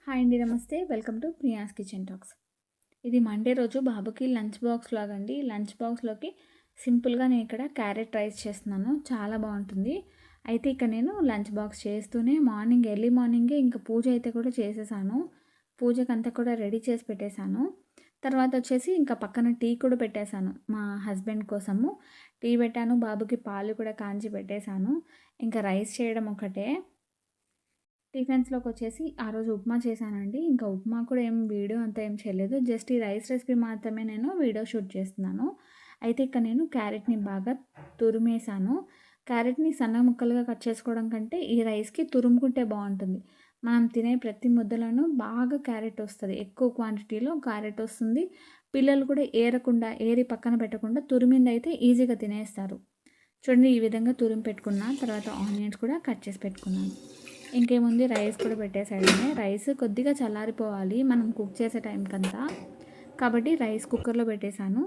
Hi అండి, నమస్తే. Welcome to Priya's kitchen talks. ఇది మండే రోజు బాబుకి లంచ్ బాక్స్ లాగండి. లంచ్ బాక్స్లోకి సింపుల్గా నేను ఇక్కడ క్యారెట్ రైస్ చేస్తున్నాను. చాలా బాగుంటుంది. అయితే ఇక నేను లంచ్ బాక్స్ చేస్తూనే ఎర్లీ మార్నింగే ఇంకా పూజ అయితే కూడా చేసేసాను. పూజకంతా కూడా రెడీ చేసి పెట్టేశాను. తర్వాత వచ్చేసి ఇంకా పక్కన టీ కూడా పెట్టేశాను మా హస్బెండ్ కోసము. టీ పెట్టాను, బాబుకి పాలు కూడా కాంచి పెట్టేశాను. ఇంకా రైస్ చేయడం ఒకటే. టిఫిన్స్‌లోకొచ్చేసి ఆ రోజు ఉప్మా చేశానండి. ఇంకా ఉప్మా కూడా వీడియో అంతా ఏం చేయలేదు. జస్ట్ ఈ రైస్ రెసిపీ మాత్రమే నేను వీడియో షూట్ చేస్తున్నాను. అయితే ఇక్కడ నేను క్యారెట్‌ని బాగా తురిమేశాను. క్యారెట్‌ని సన్న ముక్కలుగా కట్ చేసుకోవడం కంటే ఈ రైస్‌కి తురుముకుంటే బావుంటుంది. మనం తినే ప్రతి ముద్దలోనూ బాగా క్యారెట్ వస్తది. ఎక్కువ క్వాంటిటీలో క్యారెట్ వస్తుంది. పిల్లలు కూడా ఏరి పక్కన పెట్టకుండా తురిమిందైతే ఈజీగా తినేస్తారు. చూడండి, ఈ విధంగా తురిమి పెట్టుకున్న తర్వాత ఆనియన్స్ కూడా కట్ చేసి పెట్టుకున్నాను. ఇంకేముంది, రైస్ కూడా పెట్టేసాడనే. రైస్ కొద్దిగా చల్లారిపోవాలి మనం కుక్ చేసే టైంకంతా. కాబట్టి రైస్ కుక్కర్లో పెట్టేశాను.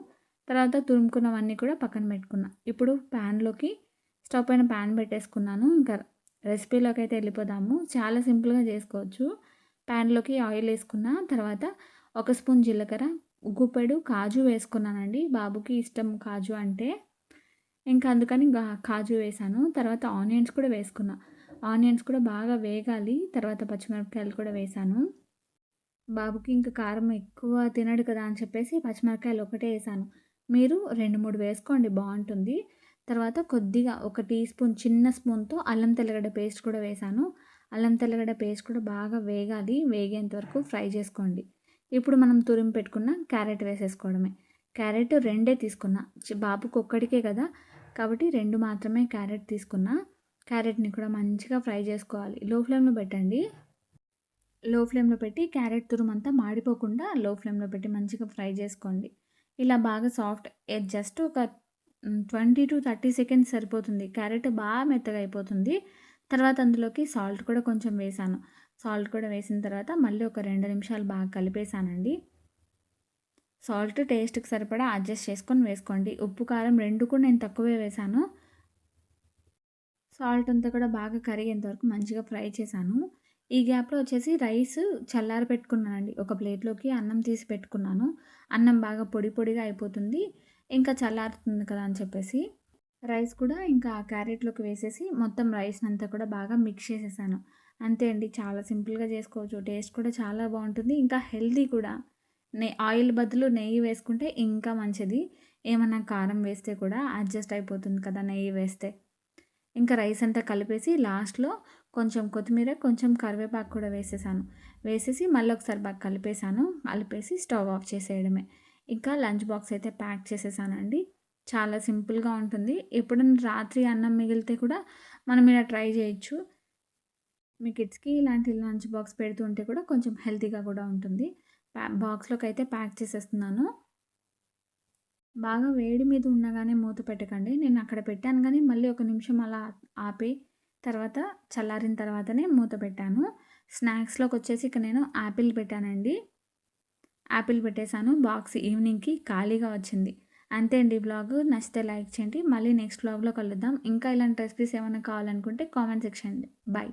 తర్వాత తురుముకున్నవన్నీ కూడా పక్కన పెట్టుకున్నా. ఇప్పుడు స్టవ్ పైన ప్యాన్ పెట్టేసుకున్నాను. ఇంకా రెసిపీలోకి అయితే వెళ్ళిపోదాము. చాలా సింపుల్గా చేసుకోవచ్చు. ప్యాన్లోకి ఆయిల్ వేసుకున్న తర్వాత 1 స్పూన్ జీలకర్ర, గుప్పెడు కాజు వేసుకున్నానండి. బాబుకి ఇష్టం కాజు అంటే. ఇంకా అందుకని కాజు వేసాను. తర్వాత ఆనియన్స్ కూడా వేసుకున్నా. ఆనియన్స్ కూడా బాగా వేగాలి. తర్వాత పచ్చిమిరపకాయలు కూడా వేసాను. బాబుకి ఇంకా కారం ఎక్కువ తినడు కదా అని చెప్పేసి పచ్చిమిరపకాయలు ఒకటే వేసాను. మీరు 2, 3 వేసుకోండి, బాగుంటుంది. తర్వాత కొద్దిగా 1 టీ స్పూన్ చిన్న స్పూన్తో అల్లం తెల్లగడ్డ పేస్ట్ కూడా వేసాను. అల్లం తెల్లగడ్డ పేస్ట్ కూడా బాగా వేగాలి. వేగేంత వరకు ఫ్రై చేసుకోండి. ఇప్పుడు మనం తురిమి పెట్టుకున్న క్యారెట్ వేసేసుకోవడమే. క్యారెట్ 2 తీసుకున్నా. బాబుకి ఒక్కడికే కదా కాబట్టి 2 మాత్రమే క్యారెట్ తీసుకున్నా. క్యారెట్ని కూడా మంచిగా ఫ్రై చేసుకోవాలి. లో ఫ్లేమ్లో పెట్టండి. లో ఫ్లేమ్లో పెట్టి క్యారెట్ తురుమంతా మాడిపోకుండా లో ఫ్లేమ్లో పెట్టి మంచిగా ఫ్రై చేసుకోండి. ఇలా బాగా జస్ట్ ఒక 20-30 సెకండ్స్ సరిపోతుంది. క్యారెట్ బాగా మెత్తగా అయిపోతుంది. తర్వాత అందులోకి సాల్ట్ కూడా కొంచెం వేసాను. సాల్ట్ కూడా వేసిన తర్వాత మళ్ళీ ఒక 2 నిమిషాలు బాగా కలిపేసానండి. సాల్ట్ టేస్ట్కి సరిపడా అడ్జస్ట్ చేసుకొని వేసుకోండి. ఉప్పు కారం 2 కూడా నేను తక్కువే వేసాను. సాల్ట్ అంతా కూడా బాగా కరిగేంత వరకు మంచిగా ఫ్రై చేశాను. ఈ గ్యాప్‌లో వచ్చేసి రైస్ చల్లారి పెట్టుకున్నానండి. ఒక ప్లేట్‌లోకి అన్నం తీసి పెట్టుకున్నాను. అన్నం బాగా పొడి పొడిగా అయిపోతుంది. ఇంకా చల్లారుతుంది కదా అని చెప్పేసి రైస్ కూడా ఇంకా క్యారెట్‌లోకి వేసేసి మొత్తం రైస్‌నంతా కూడా బాగా మిక్స్ చేసేసాను. అంతే అండి, చాలా సింపుల్‌గా చేసుకోవచ్చు. టేస్ట్ కూడా చాలా బాగుంటుంది. ఇంకా హెల్తీ కూడా. ఆయిల్ బదులు నెయ్యి వేసుకుంటే ఇంకా మంచిది. ఏమన్నా కారం వేస్తే కూడా అడ్జస్ట్ అయిపోతుంది కదా నెయ్యి వేస్తే. ఇంకా రైస్ అంతా కలిపేసి లాస్ట్‌లో కొంచెం కొత్తిమీర, కొంచెం కరివేపాకు కూడా వేసేసాను. వేసేసి మళ్ళీ ఒకసారి బాగా కలిపేసి స్టవ్ ఆఫ్ చేసేయడమే. ఇంకా లంచ్ బాక్స్ అయితే ప్యాక్ చేసేసానండి. చాలా సింపుల్‌గా ఉంటుంది. ఎప్పుడైనా రాత్రి అన్నం మిగిలితే కూడా మనం ఇలా ట్రై చేయొచ్చు. మీ కిడ్స్‌కి ఇలాంటి లంచ్ బాక్స్ పెడుతూ ఉంటే కూడా కొంచెం హెల్తీగా కూడా ఉంటుంది. బాక్స్‌లోకి అయితే ప్యాక్ చేసేస్తున్నాను. బాగా వేడి మీద ఉండగానే మూత పెట్టకండి. నేను అక్కడ పెట్టాను గానీ మళ్ళీ ఒక నిమిషం అలా ఆపి తర్వాత చల్లారిన తర్వాతనే మూత పెట్టాను. స్నాక్స్‌లోకొచ్చేసి ఇక నేను యాపిల్ పెట్టానండి. యాపిల్ పెట్టేసాను. బాక్స్ ఈవినింగ్‌కి ఖాళీగా వచ్చింది. అంతే అండి వ్లాగు. నచ్చితే లైక్ చేయండి. మళ్ళీ నెక్స్ట్ వ్లాగ్‌లో కలుద్దాం. ఇంకా ఇలాంటి రెసిపీస్ ఏమైనా కావాలనుకుంటే కామెంట్ సెక్షన్. బాయ్.